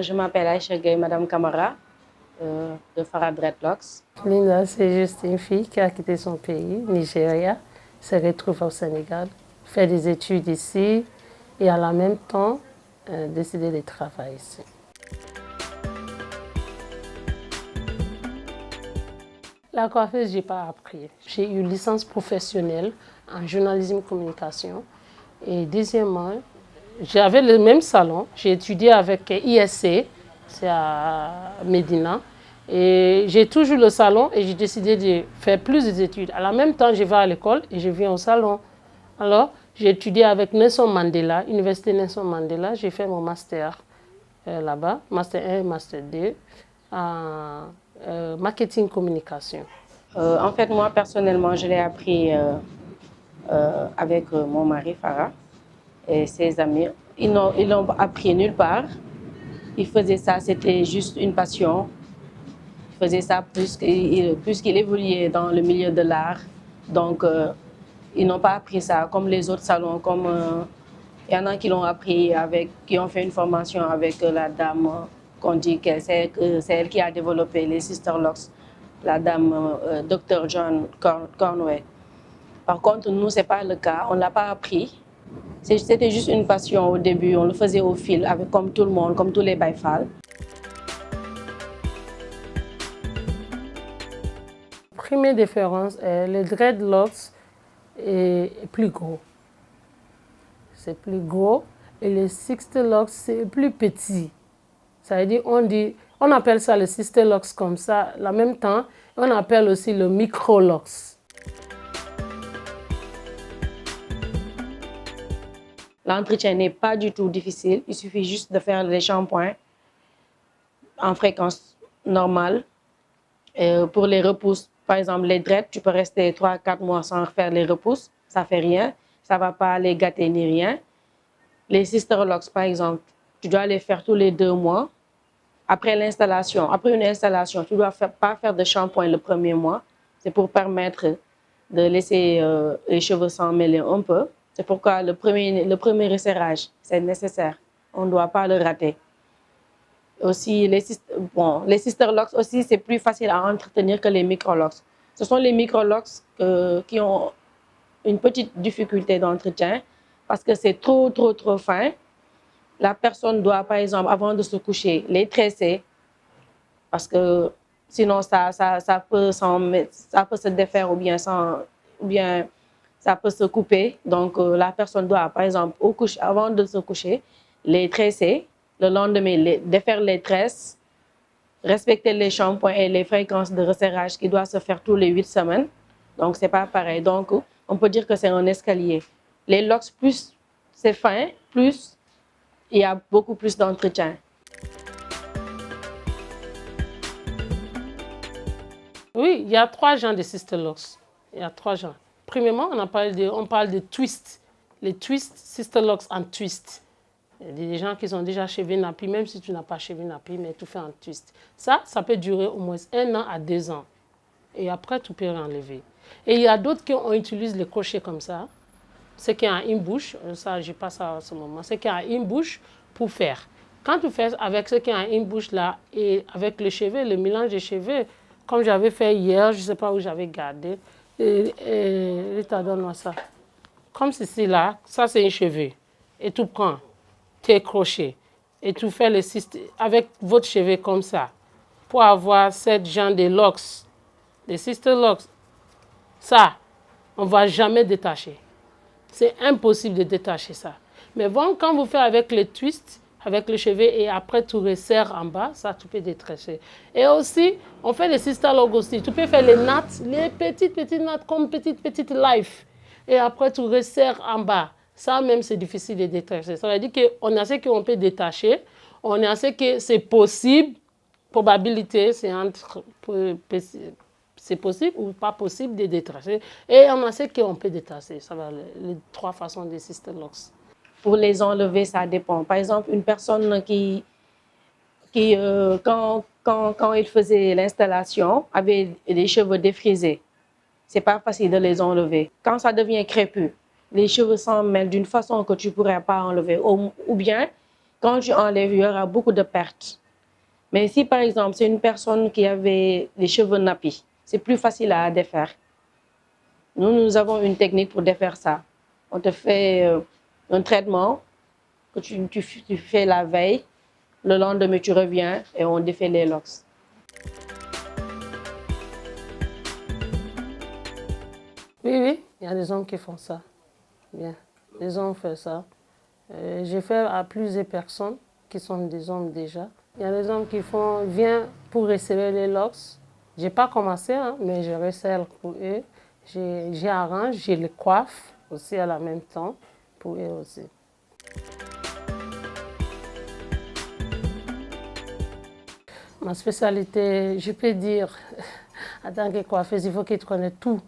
je m'appelle Aïcha Gueye, Madame Camara, de Farah Dreadlocks. Linda, c'est juste une fille qui a quitté son pays, Nigeria, se retrouve au Sénégal, fait des études ici et à la même temps décider de travailler ici. La coiffeuse, je n'ai pas appris. J'ai eu une licence professionnelle en journalisme et communication. Et deuxièmement, j'avais le même salon. J'ai étudié avec ISC, c'est à Médina. Et j'ai toujours le salon et j'ai décidé de faire plus d'études. À la même temps, je vais à l'école et je viens au salon. Alors, j'ai étudié avec Nelson Mandela, Université Nelson Mandela. J'ai fait mon master là-bas, master 1 et master 2, en marketing communication. En fait, moi, personnellement, je l'ai appris avec mon mari, Farah, et ses amis. Ils l'ont appris nulle part. Ils faisaient ça, c'était juste une passion. Ils faisaient ça puisqu'ils évoluaient dans le milieu de l'art. Donc, ils n'ont pas appris ça comme les autres salons. Il y en a qui l'ont appris, qui ont fait une formation avec la dame qu'on dit que c'est elle qui a développé les Sister Locks, la dame Dr. John Cornway. Par contre, nous, ce n'est pas le cas. On ne l'a pas appris. C'était juste une passion au début. On le faisait au fil, comme tout le monde, comme tous les Baïfal. Première différence, le dreadlocks est plus gros. C'est plus gros et le sister locks, c'est plus petit. Ça veut dire, on appelle ça le sister locks comme ça. En même temps, on appelle aussi le micro locks. L'entretien n'est pas du tout difficile. Il suffit juste de faire les shampoings en fréquence normale. Et pour les repousses, par exemple, les dreads, tu peux rester 3-4 mois sans faire les repousses. Ça ne fait rien. Ça ne va pas les gâter ni rien. Les sister locks, par exemple, tu dois les faire tous les 2 mois. Après l'installation, après une installation, tu ne dois pas faire de shampoing le premier mois. C'est pour permettre de laisser les cheveux s'en mêler un peu. C'est pourquoi le premier resserrage, c'est nécessaire. On ne doit pas le rater. Aussi, les sister locks aussi, c'est plus facile à entretenir que les micro locks. Ce sont les micro locks qui ont une petite difficulté d'entretien parce que c'est trop fin. La personne doit, par exemple, avant de se coucher, les tresser parce que sinon ça peut se défaire ou bien ça peut se couper. Donc, la personne doit, par exemple, avant de se coucher, les tresser. Le lendemain, défaire les tresses, respecter les shampoings et les fréquences de resserrage qui doivent se faire tous les 8 semaines. Donc, ce n'est pas pareil. Donc, on peut dire que c'est un escalier. Les locks, plus c'est fin, plus il y a beaucoup plus d'entretien. Oui, il y a 3 genres de sister locks. Il y a 3 genres. Premièrement, on parle de twist. Les twist, sister locks en twist. Il y a des gens qui ont déjà cheveux nappis, même si tu n'as pas cheveux nappis, mais tu fais en twist. Ça peut durer au moins 1 an à 2 ans. Et après, tu peux enlever. Et il y a d'autres qui utilisent les crochets comme ça. C'est qu'il y a une bouche, ça, je passe à ce moment. C'est qu'il y a une bouche pour faire. Quand tu fais avec ce qui a une bouche là, et avec le cheveu, le mélange de cheveux, comme j'avais fait hier, je ne sais pas où j'avais gardé, et donne-moi ça. Comme ceci là, ça c'est un cheveu. Et tu prends tes crochets et tu fais le système avec votre cheveu comme ça pour avoir cette genre de locks, les sister locks. Ça, on ne va jamais détacher. C'est impossible de détacher ça. Mais bon, quand vous faites avec le twist, avec le cheveu et après tu resserres en bas, ça tu peux détacher. Et aussi, on fait les sister locks aussi. Tu peux faire les nattes, les petites nattes comme petites life. Et après tu resserres en bas. Ça même c'est difficile de détacher. Ça veut dire qu'on a ce qu'on peut détacher, on a ce que c'est possible, probabilité c'est entre c'est possible ou pas possible de détacher. Et on a ce qu'on peut détacher. Ça va les 3 façons de sister locks. Pour les enlever, ça dépend. Par exemple, une personne qui quand il faisait l'installation, avait les cheveux défrisés. C'est pas facile de les enlever. Quand ça devient crépus, les cheveux s'en mêlent d'une façon que tu ne pourrais pas enlever. Ou bien, quand tu enlèves, il y aura beaucoup de pertes. Mais si par exemple, c'est une personne qui avait les cheveux nappis, c'est plus facile à défaire. Nous avons une technique pour défaire ça. On te fait un traitement que tu fais la veille. Le lendemain, tu reviens et on défait les locks. Oui, oui, il y a des hommes qui font ça. Bien, les hommes font ça. J'ai fait à plusieurs personnes qui sont des hommes déjà. Il y a des hommes qui viennent pour resserrer les locks. Je n'ai pas commencé, hein, mais je resserre pour eux. J'arrange, je les coiffe aussi à la même temps pour eux aussi. Ma spécialité, je peux dire, en tant que coiffeuse, il faut que tu connais tout.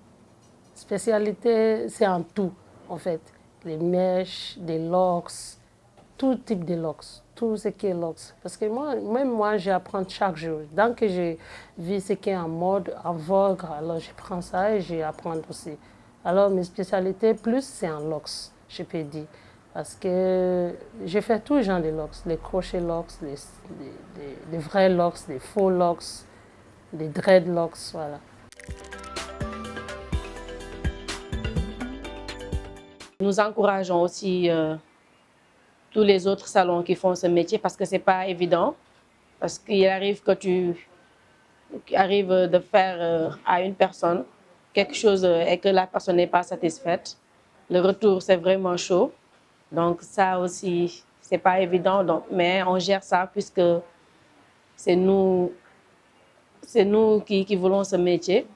Spécialité, c'est en tout, en fait. Les mèches, des locks, tout type de locks, tout ce qui est locks. Parce que même moi, j'apprends chaque jour. Dès que je vis ce qui est en mode, en vogue, alors je prends ça et j'apprends aussi. Alors mes spécialités, plus, c'est en locks, je peux dire. Parce que je fais tout genre de locks, les crochets locks, les vrais locks, les faux locks, les dreadlocks, voilà. Nous encourageons aussi tous les autres salons qui font ce métier parce que ce n'est pas évident. Parce qu'il arrive que tu arrives de faire à une personne quelque chose et que la personne n'est pas satisfaite. Le retour, c'est vraiment chaud. Donc ça aussi, ce n'est pas évident. Donc, mais on gère ça puisque c'est nous qui voulons ce métier.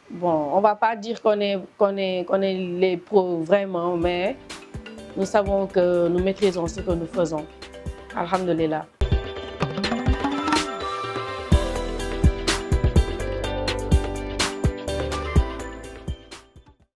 Bon, on ne va pas dire qu'on est les pros vraiment, mais nous savons que nous maîtrisons ce que nous faisons. Alhamdulillah.